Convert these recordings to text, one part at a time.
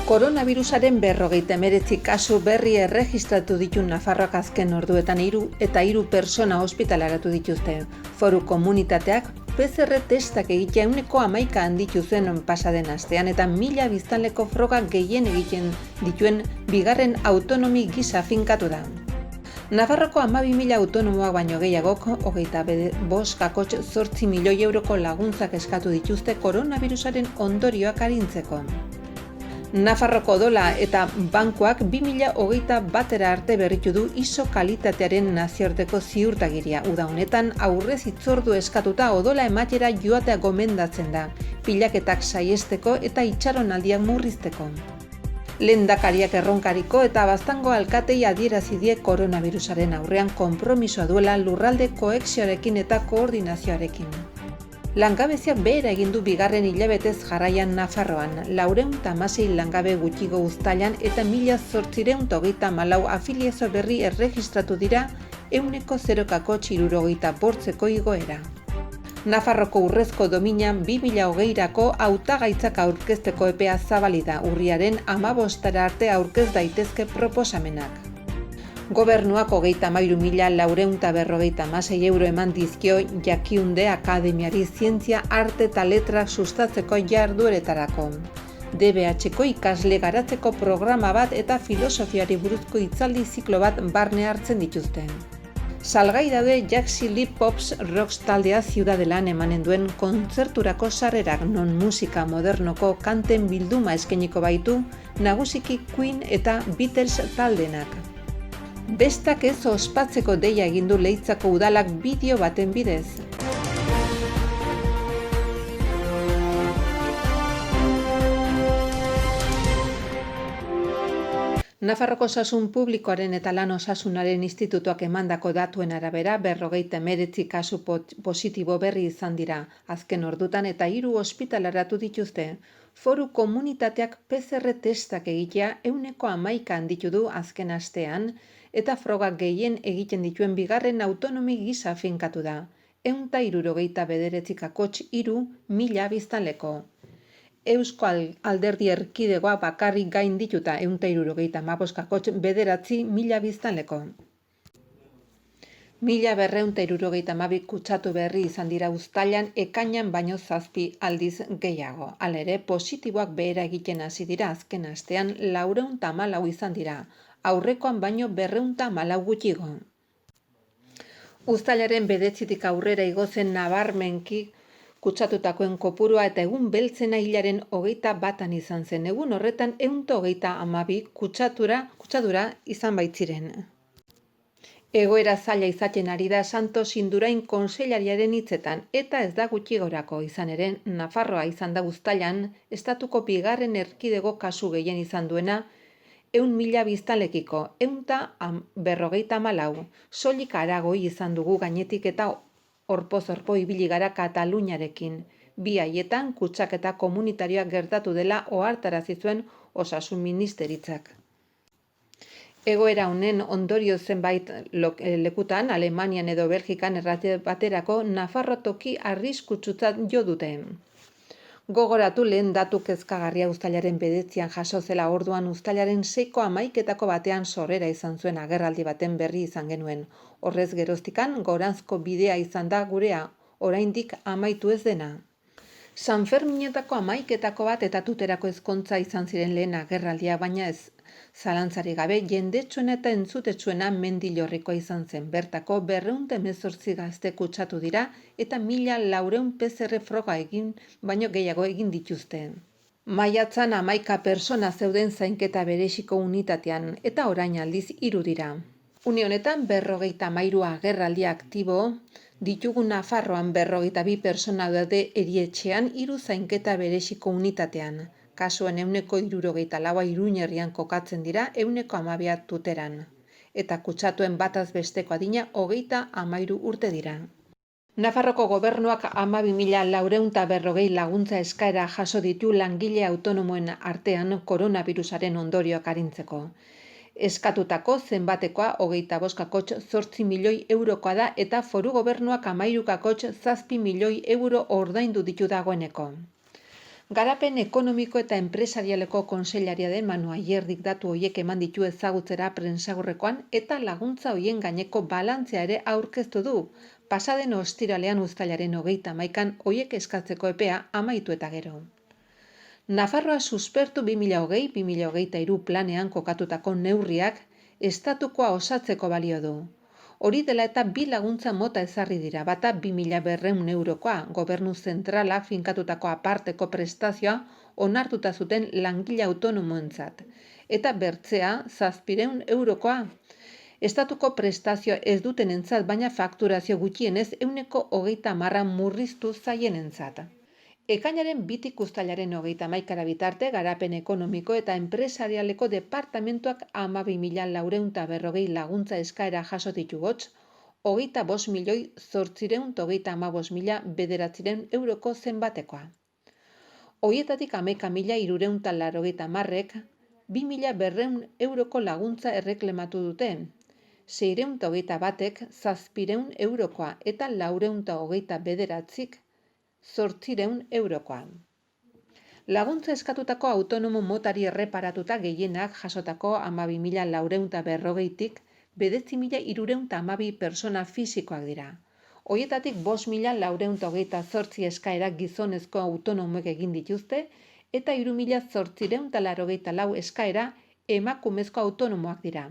Koronavirusaren 59 kasu berri erregistratu ditu Nafarroak azken orduetan 3 pertsona ospitaleratu dituzte. Foru komunitateak PCR testak egitea 11% handitu zen pasaden astean eta 1000 biztanleko froga gehien egiten dituen bigarren autonomi gisa finkatu da. Nafarroko 12.000 autonomoak baino gehiagok 25,8 milioi euroko laguntzak eskatu dituzte koronavirusaren ondorioak arintzeko. Nafarroko odola eta bankuak 2021 arte berritu du ISO kalitatearen nazioarteko ziurtagiria. Uda honetan aurrez hitzordu eskatuta odola ematera joatea gomendatzen da, pilaketak saihesteko eta itxaronaldiak murrizteko. Lehendakariak erronkariko eta Baztango alkatei adierazi die koronavirusaren aurrean konpromisoa duela lurralde kohesioarekin eta koordinazioarekin. Langabezia behera egin du bigarren hilabetez jarraian Nafarroan, 416 langabe gutxigo uztailan eta 1834 afiliazio berri erregistratu dira 0,075 igoera. Nafarroko urrezko domina 2020rako hautagaitzak aurkezteko epea zabali da, urriaren 15 arte aurkez daitezke proposamenak. Gobernuak 33.456 euro eman dizkio Jakiunde Akademiari zientzia, arte eta letrak sustatzeko jardueretarako. DBH-ko ikasle garatzeko programa bat eta filosofiari buruzko hitzaldi ziklo bat barne hartzen dituzte. Salgai daude Jaxi Lee Pops Rocks taldea Ziudadelan emanen duen kontzerturako sarrerak, non musika modernoko kanten bilduma eskainiko baitu, nagusiki Queen eta Beatles taldenak. Bestak ez ospatzeko deia egin du Leitzako udalak bideo baten bidez. Nafarroko Osasun Publikoaren eta Lan Osasunaren Institutuak emandako datuen arabera 59 kasu positibo berri izan dira azken ordutan eta 3 ospitaleratu dituzte. Foru komunitateak PCR testak egitea 11% handitu du azken astean eta frogak gehien egiten dituen bigarren autonomi gisa finkatu da. 169,3 biztanleko. Eusko Alderdi Erkidegoa bakarrik gain dituta 175,9 biztanleko. 1272 kutsatu berri izan dira uztailan ekainan baino 7 aldiz gehiago. Hala ere, positiboak behera egiten hasi dira azken astean 414 izan dira, aurrekoan baino 214 gutxigo. Uztailaren 9tik aurrera igo zen nabarmenki kutsatutakoen kopurua eta egun beltzena hilaren 21 izan zen. Egun horretan 132 kutsadura izan baitziren. Egoera zaila izaten ari da Santos Indurain kontseilariaren hitzetan eta ez da gutxi gorako, izan ere Nafarroa izan da uztailan estatuko bigarren erkidego kasu gehien izan duena 100.000 biztanlekiko, 154, soilik Aragoi izan dugu gainetik eta orpoz-orpo ibili gara Kataluniarekin. Bi haietan kutsaketa komunitarioak gertatu dela ohartarazi zuen Osasun Ministeritzak. Egoera honen ondorio zenbait lekutan, Alemanian edo Belgikan errate baterako Nafarro toki arriskutsutzat jo dute. Gogoratu lehen datu kezkagarria uztailaren 9an jaso zela, orduan uztailaren 6,11 batean sorrera izan zuen agerraldi baten berri izan genuen. Horrez geroztikan goranzko bidea izan da gurea, oraindik amaitu ez dena. Sanferminetako 11 bat eta tuterako ezkontza izan ziren lehen agerraldia, baina ez. Zalantzari gabe jendetsuena eta entzutetsuena Mendillorrikoa izan zen. Bertako 218 gazte kutsatu dira eta 1400 PCR froga egin baino gehiago egin dituzte. Maiatzan 11 pertsona zeuden zainketa bereziko unitatean eta orain aldiz 3 dira. Une honetan 53 agerraldi aktibo ditugu Nafarroan, 42 pertsona daude erietxean, 3 zainketa bereziko unitatean. Kasuen 64 Iruñerrian kokatzen dira, 12 tuteran. Eta kutsatuen bataz besteko adina 33 urte dira. Nafarroko gobernuak 12.440 laguntza eskaera jaso ditu langile autonomoen artean koronavirusaren ondorioak arintzeko. Eskatutako zenbatekoa 25,8 milioi eurokoa da eta foru gobernuak 13,7 milioi euro ordaindu ditu dagoeneko. Garapen ekonomiko eta enpresarialeko kontseilaria den Manu Ayerdik datu horiek eman ditu ezagutzera prentsaurrekoan eta laguntza horien gaineko balantzea ere aurkeztu du. Pasaden ostiralean uztailaren 31an horiek eskatzeko epea amaitu eta gero. Nafarroa suspertu 2020-2023 planean kokatutako neurriak estatukoa osatzeko balio du. Hori dela eta bi laguntza mota ezarri dira, bata 2.200 eurokoa, gobernu zentralak finkatutako aparteko prestazioa onartuta zuten langile autonomoentzat, eta bertzea 700 eurokoa. Estatuko prestazio ez dutenentzat, baina fakturazio gutxienez 30% murriztu zaienentzat. Ekainaren 2tik uztailaren 31 bitarte, garapen ekonomiko eta enpresarialeko departamentuak 12.440 laguntza eskaera jaso ditu gotz, 25.835.900 euroko zenbatekoa. Horietatik 11.380ek 2.200 euroko laguntza erreklamatu dute, 621ek 700 eurokoa eta 429ek 800 eurokoa. Laguntza eskatutako autonomo motari erreparatuta gehienak jasotako 12.440tik 9.312 persona fisikoak dira. Horietatik 5.428 eskaerak gizonezko autonomoek egin dituzte eta 3.884 eskaera emakumezko autonomoak dira.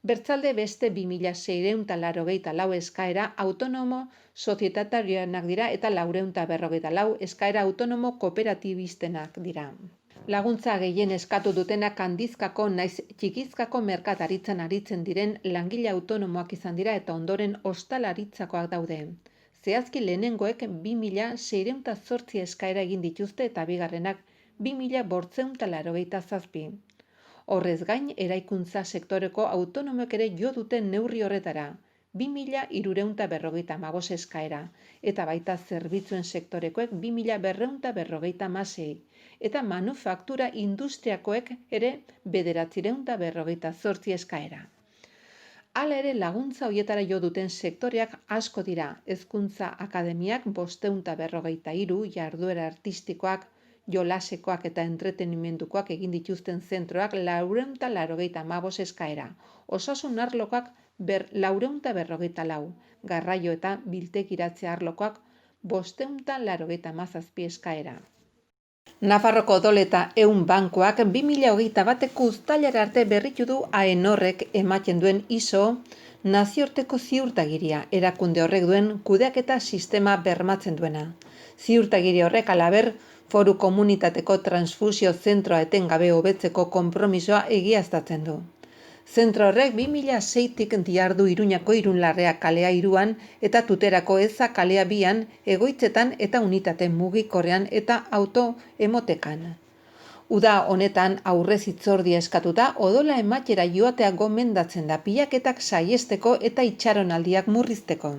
Bertzalde beste 2.684 eskaera autonomo sozietatarianak dira eta 454 eskaera autonomo kooperatibistenak dira. Laguntza gehien eskatu dutenak handizkako naiz txikizkako merkataritzan aritzen diren langile autonomoak izan dira eta ondoren ostalaritzakoak daude. Zehazki lehenengoek 2.608 eskaera egin dituzte eta bigarrenak 2.587. Horrez gain, eraikuntza sektoreko autonomoek ere jo duten neurri horretara, 2.355 eskaera, eta baita zerbitzuen sektorekoek 2.256, eta manufaktura industriakoek ere 958 eskaera. Hala ere laguntza horietara jo duten sektoreak asko dira, hezkuntza akademiak 553, jarduera artistikoak, jolasekoak eta entretenimendukoak egin dituzten zentroak 485 eskaera, osasun arlokoak 454, garraio eta biltegiratze arlokoak 587 eskaera. Nafarroko odol eta ehun bankuak 2021eko uztailera arte berritu du AENORrek ematen duen ISO nazioarteko ziurtagiria, erakunde horrek duen kudeaketa sistema bermatzen duena. Ziurtagiri horrek halaber, Foru komunitateko transfusio zentroa etengabe hobetzeko konpromisoa egiaztatzen du. Zentro horrek 2006tik diardu Iruñako Irunlarrea kalea 3an eta Tuterako Eza kalea 2an, egoitzetan eta unitate mugikorrean eta autoemotekan. Uda honetan aurrez hitzordia eskatuta odola ematera joatea gomendatzen da pilaketak saihesteko eta itxaronaldiak murrizteko.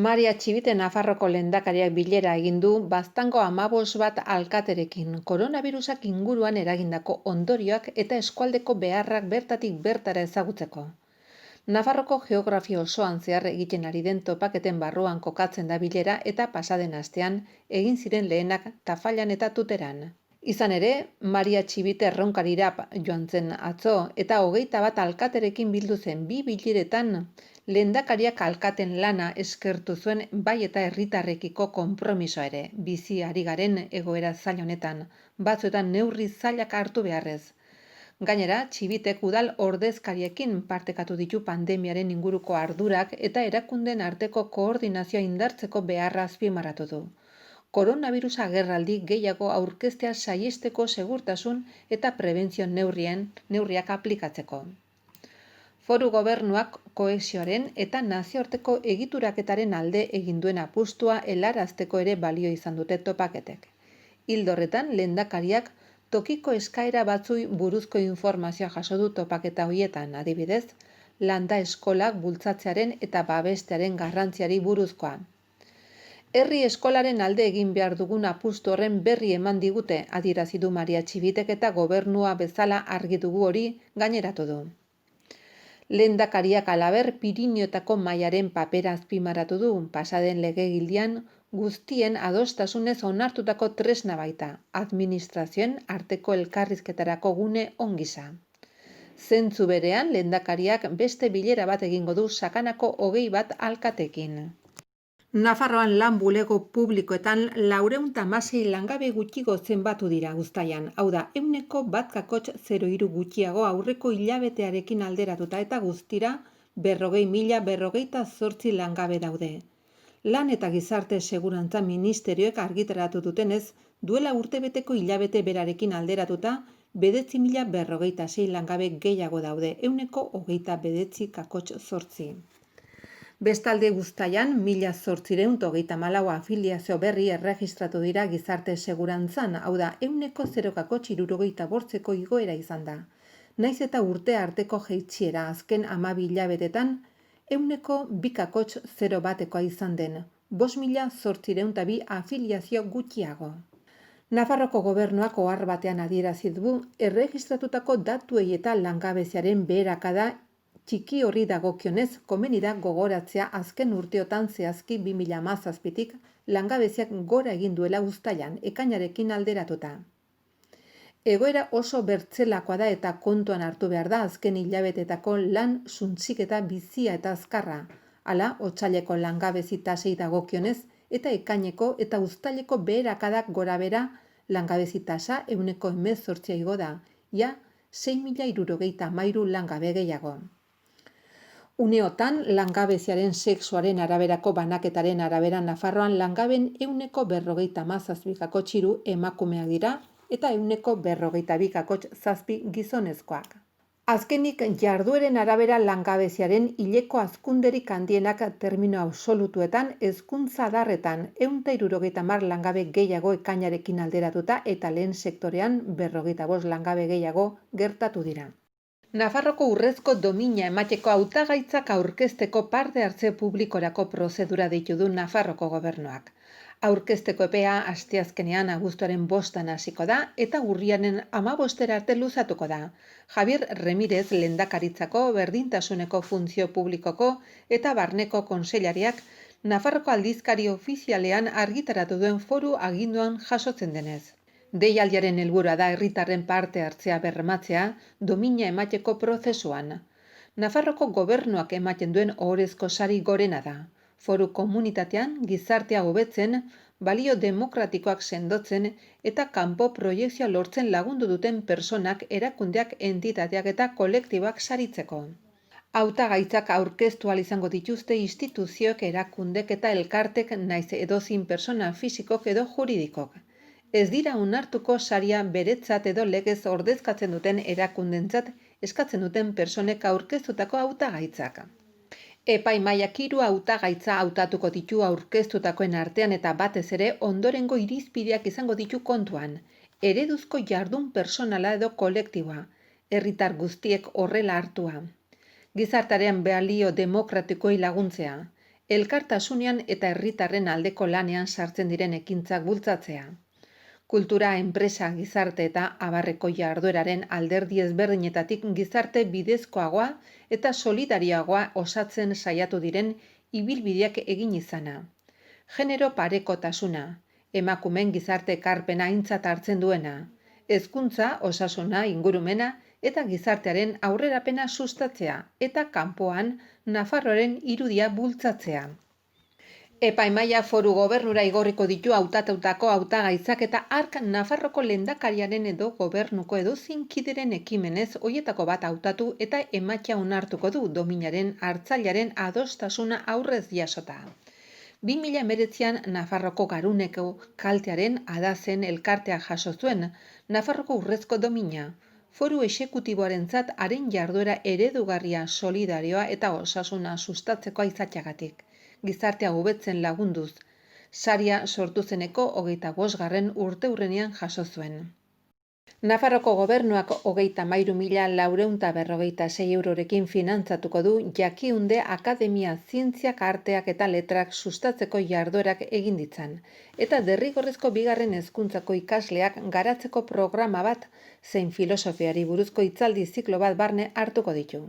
Maria Txibite Nafarroko lehendakariak bilera egin du Baztango 15 bat alkaterekin, koronabirusak inguruan eragindako ondorioak eta eskualdeko beharrak bertatik bertara ezagutzeko. Nafarroko geografia osoan zehar egiten ari den topaketen barruan kokatzen da bilera eta pasaden astean egin ziren lehenak Tafallan eta Tuteran. Izan ere, Maria Txibite erronkarira joan zen atzo eta 21 bat alkaterekin bildu zen 2 bileretan. Lehendakariak alkaten lana eskertu zuen bai eta herritarrekiko konpromisoa ere, bizi ari garen egoera zail honetan, batzuetan neurri zailak hartu beharrez. Gainera, Txibitek udal ordezkariekin partekatu ditu pandemiaren inguruko ardurak eta erakunden arteko koordinazioa indartzeko beharra azpimarratu du. Koronabirusa agerraldi gehiago aurkeztea saihesteko segurtasun eta prebentzio neurriak aplikatzeko. Foru gobernuak kohesioaren eta nazioarteko egituraketaren alde egin duen apustua helarazteko ere balio izan dute topaketek. Ildo horretan, lehendakariak tokiko eskaera batzui buruzko informazioa jaso du topaketa horietan, adibidez, landa eskolak bultzatzearen eta babestearen garrantziari buruzkoa. Herri eskolaren alde egin behar dugun apustu horren berri eman digute, adierazi du Maria Txibitek eta gobernua bezala argi dugu hori gaineratu du. Lehendakariak halaber Pirinioetako mailaren papera azpimarratu du, pasaden legegildian guztien adostasunez onartutako tresna baita, administrazioen arteko elkarrizketarako gune ongisa. Zentzu berean, lehendakariak beste bilera bat egingo du Sakanako 21 alkatekin. Nafarroan lan bulego publikoetan 416 langabe gutxigo zenbatu dira uztailan. Hau da, 1,03 gutxiago aurreko hilabetearekin alderatuta eta guztira 40.048 langabe daude. Lan eta Gizarte Segurantza Ministerioek argitaratu dutenez, duela urtebeteko hilabete berarekin alderatuta 9.046 langabe gehiago daude, 29,8. Bestalde Uztailan 1.834 afiliazio berri erregistratu dira Gizarte Segurantzan, hau da 0,65 igoera izan da. Naiz eta urte arteko jaitsiera azken 12 hilabetetan 2,01 izan den, 5.802 afiliazio gutxiago. Nafarroko gobernuak ohar batean adierazi du erregistratutako datuei eta langabeziaren beherakada txiki horri dagokionez, komeni da gogoratzea azken urteotan zehazki 2017tik langabeziak gora egin duela Uztailan, ekainarekin alderatuta. Egoera oso bertzelakoa da eta kontuan hartu behar da azken hilabetetako lan suntsiketa bizia eta azkarra, hala otsaileko langabezi tasei dagokionez eta ekaineko eta uztaileko beherakadak gorabehera langabezi tasa 18% igo da, ia 6.063 langabe gehiago. Uneotan, langabeziaren sexuaren araberako banaketaren arabera Nafarroan langaben 47,7 emakumeak dira eta 42,7 gizonezkoak. Azkenik, jardueren arabera langabeziaren hileko hazkunderik handienak termino absolutuetan hezkuntza adarretan 170 langabe gehiago ekainarekin alderatuta eta lehen sektorean 45 langabe gehiago gertatu dira. Nafarroko urrezko domina emateko hautagaitzak aurkezteko parte hartze publikorako prozedura deitu du Nafarroko gobernuak. Aurkezteko epea asteazkenean abuztuaren 5 hasiko da eta urriaren 15 arte luzatuko da. Javier Remirez lehendakaritzako berdintasuneko funtzio publikoko eta barneko kontseilariak Nafarroko aldizkari ofizialean argitaratu duen foru aginduan jasotzen denez. Deialdiaren helburua da herritarren parte hartzea bermatzea domina emateko prozesuan. Nafarroko gobernuak ematen duen ohorezko sari gorena da. Foru komunitatean gizartea hobetzen, balio demokratikoak sendotzen eta kanpo proiekzioa lortzen lagundu duten pertsonak, erakundeak, entitateak eta kolektiboak saritzeko. Hautagaitzak aurkeztu ahal izango dituzte instituzioek, erakundek eta elkartek naiz edozein pertsona fisikok edo juridikok. Ez dira onartuko saria beretzat edo legez ordezkatzen duten erakundentzat eskatzen duten pertsonek aurkeztutako hautagaitzak. Epaimahaiak 3 hautagaitza hautatuko ditu aurkeztutakoen artean eta batez ere ondorengo irizpideak izango ditu kontuan. Ereduzko jardun pertsonala edo kolektiboa, herritar guztiek horrela hartua. Gizartearen balio demokratikoei laguntzea, elkartasunean eta herritarren aldeko lanean sartzen diren ekintzak bultzatzea. Kultura, enpresa, gizarte eta abarreko jardueraren alderdi ezberdinetatik gizarte bidezkoagoa eta solidarioagoa osatzen saiatu diren ibilbideak egin izana. Genero parekotasuna, emakumeen gizarte ekarpena aintzat hartzen duena, hezkuntza, osasuna, ingurumena eta gizartearen aurrerapena sustatzea eta kanpoan Nafarroaren irudia bultzatzea. Epaimahaia foru gobernura igorriko ditu hautatutako hautagaitzak eta hark Nafarroko lehendakariaren edo gobernuko edozein kideren ekimenez hoietako bat hautatu eta ematea onartuko du dominaren hartzailaren adostasuna aurrez jasota. 2019an Nafarroko garuneko kaltearen adazen elkartea jaso zuen Nafarroko urrezko domina. Foru exekutiboarentzat haren jarduera eredugarria, solidarioa eta osasuna sustatzekoa izateagatik. Gizartea hobetzen lagunduz, saria sortu zeneko 25. urteurrenean jaso zuen. Nafarroko gobernuak 33.446 eurorekin finantzatuko du Jakiunde Akademia Zientziak, Arteak eta Letrak sustatzeko jarduerak egin ditzan, eta derrigorrezko 2. hezkuntzako ikasleak garatzeko programa bat zein filosofiari buruzko hitzaldi ziklo bat barne hartuko ditu.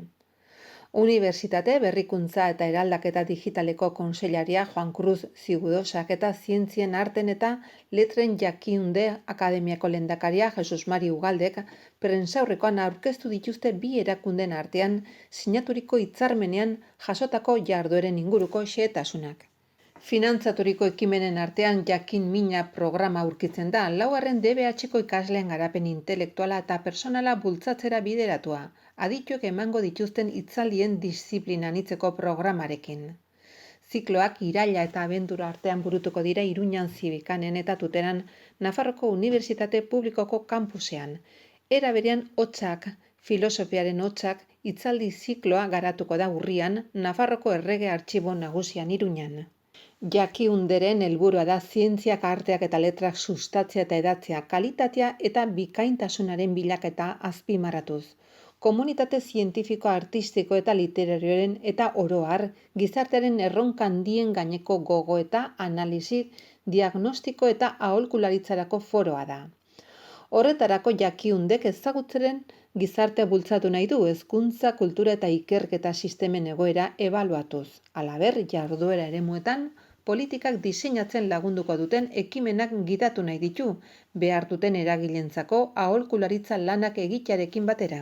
Unibertsitate Berrikuntza eta Eraldaketa Digitaleko kontseilaria Juan Cruz Zigudosak eta Zientzien Arten eta Letren Jakiunde Akademiako lehendakaria Jesus Mari Ugaldek prentsaurrekoan aurkeztu dituzte bi erakunden artean sinaturiko hitzarmenean jasotako jardueren inguruko xehetasunak. Finantzaturiko ekimenen artean Jakin Mina programa aurkitzen da, laugarren DBH-ko ikasleen garapen intelektuala eta personala bultzatzera bideratua, adituek emango dituzten hitzaldien diziplina anitzeko programarekin. Zikloak iraila eta abendura artean burutuko dira Iruñan Zibikanen eta Tuteran Nafarroko Unibertsitate Publikoko kampusean. Era berean Hotsak, filosofiaren Hotsak, hitzaldi zikloa garatuko da urrian Nafarroko Errege Artxibo Nagusian Iruñan. Jakiunderen helburua da zientziak, arteak eta letrak sustatzea eta hedatzea, kalitatea eta bikaintasunaren bilaketa azpimarratuz. Komunitate zientifiko, artistiko eta literarioaren eta oro har, gizartearen erronka handien gaineko gogo eta analisi, diagnostiko eta aholkularitzarako foroa da. Horretarako Jakiundek ezagutzaren gizartea bultzatu nahi du, hezkuntza, kultura eta ikerketa sistemen egoera ebaluatuz. Halaber, jarduera eremuetan, politikak diseinatzen lagunduko duten ekimenak gidatu nahi ditu, behar duten eragilentzako aholkularitza lanak egitearekin batera.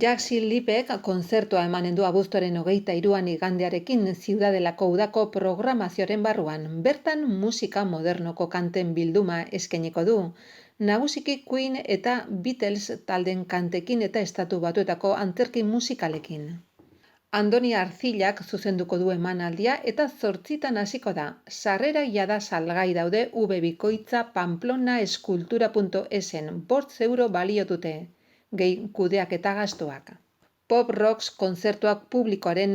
Jaxi Lipek kontzertua emanen du abuztuaren 23an igandearekin Ziudadelako udako programazioaren barruan. Bertan musika modernoko kanten bilduma eskainiko du. Nagusiki Queen eta Beatles talden kantekin eta Estatu Batuetako antzerki musikalekin. Andoni Arcillak zuzenduko du emanaldia eta 8 hasiko da. Sarrera jada salgai daude vbikoitza pamplona-eskultura.esen, 5 euro balio dute, gehi kudeak eta gastuak. Pop Rocks kontzertuak publikoaren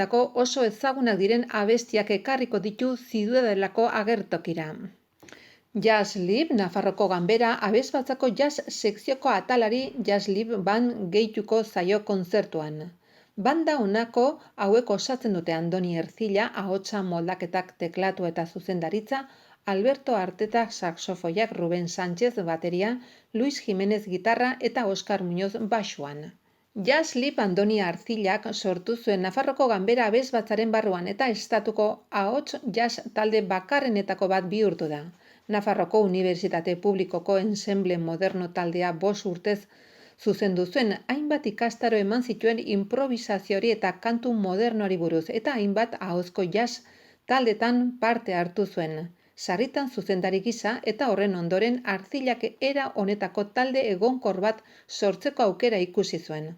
dako oso ezagunak diren abestiak ekarriko ditu Ziudadelako agertokira. Jazz Lib, Nafarroko Ganbera, abesbatzako jazz sekzioko atalari Jazz Lib band gehituko zaio kontzertuan. Banda honako hauek osatzen dute Andoni Ercilla, ahotsa, moldaketak, teklatu eta zuzendaritza, Alberto Arteta saxofoiak, Ruben Sánchez bateria, Luis Jiménez gitarra eta Oskar Muñoz baxuan. Jazz Lib Andoni Arcillak sortu zuen Nafarroko Ganbera abesbatzaren barruan eta estatuko ahots jazz talde bakarrenetako bat bihurtu da. Nafarroko Unibertsitate Publikoko ensemble moderno taldea 5 urtez zuzendu zuen, hainbat ikastaro eman zituen improvisazioari eta kantu modernoari buruz eta hainbat ahozko jazz taldetan parte hartu zuen. Sarritan zuzendari gisa eta horren ondoren Arcillak era honetako talde egonkor bat sortzeko aukera ikusi zuen.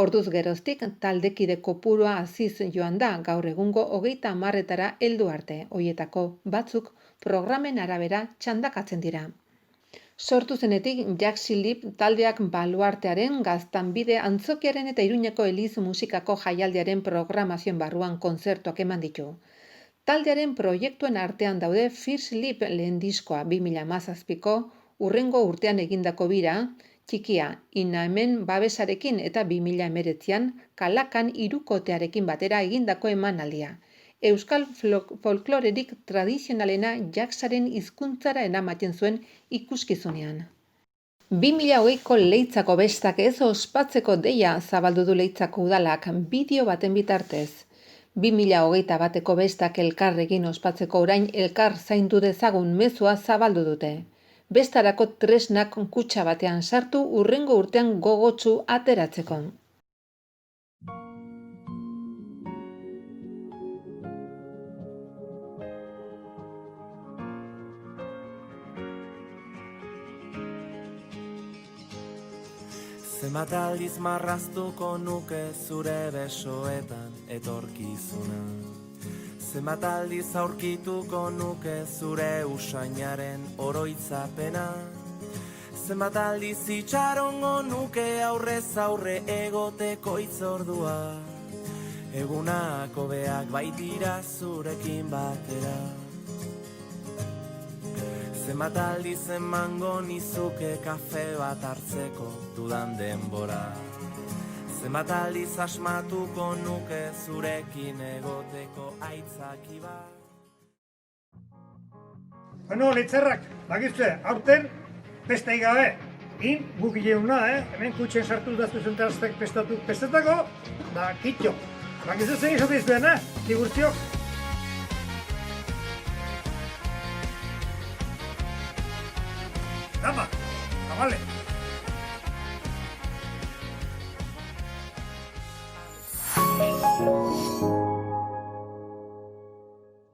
Orduz geroztik taldekide kopurua haziz joan da, gaur egungo 30 heldu arte, hoietako batzuk programen arabera txandakatzen dira. Sortu zenetik, Jaxi Lib taldeak Baluartearen, Gaztanbide, Antzokiaren eta Iruñeko Eliz musikako jaialdiaren programazioen barruan kontzertuak eman ditu. Taldearen proiektuen artean daude First Lib lehen diskoa 2017ko, hurrengo urtean egindako bira, Txikia, Ina hemen babesarekin eta 2019an Kalakan hirukotearekin batera egindako emanaldia. Euskal folklorerik tradizionalena jaxaren hizkuntzara eramaten zuen ikuskizunean. 2020ko Leitzako bestak ez ospatzeko deia zabaldu du Leitzako udalak bideo baten bitartez. 2021ko bestak elkarrekin ospatzeko orain elkar zaindu dezagun mezua zabaldu dute. Bestarako tresnak kutxa batean sartu hurrengo urtean gogotsu ateratzeko. Zenbat aldiz marraztuko nuke zure besoetan etorkizuna. Zenbat aldiz aurkituko nuke zure usainaren oroitzapena. Zenbat aldiz itxarongo nuke aurrez aurre egoteko itzordua. Egunak hobeak baitira zurekin batera. Zenbat aldiz emango nizuke kafe bat hartzeko dudan denbora. Zenbat aldiz asmatuko nuke zurekin egoteko aitzaki bat. Bueno, Leitzarrak, bakizue, aurten besteik gabe, guk geuna, hemen kutxen sartu daztu zentalaztek pestetako, da kitxo. Bakizu zein izate izuen, Tiburtziok? Dama, abale.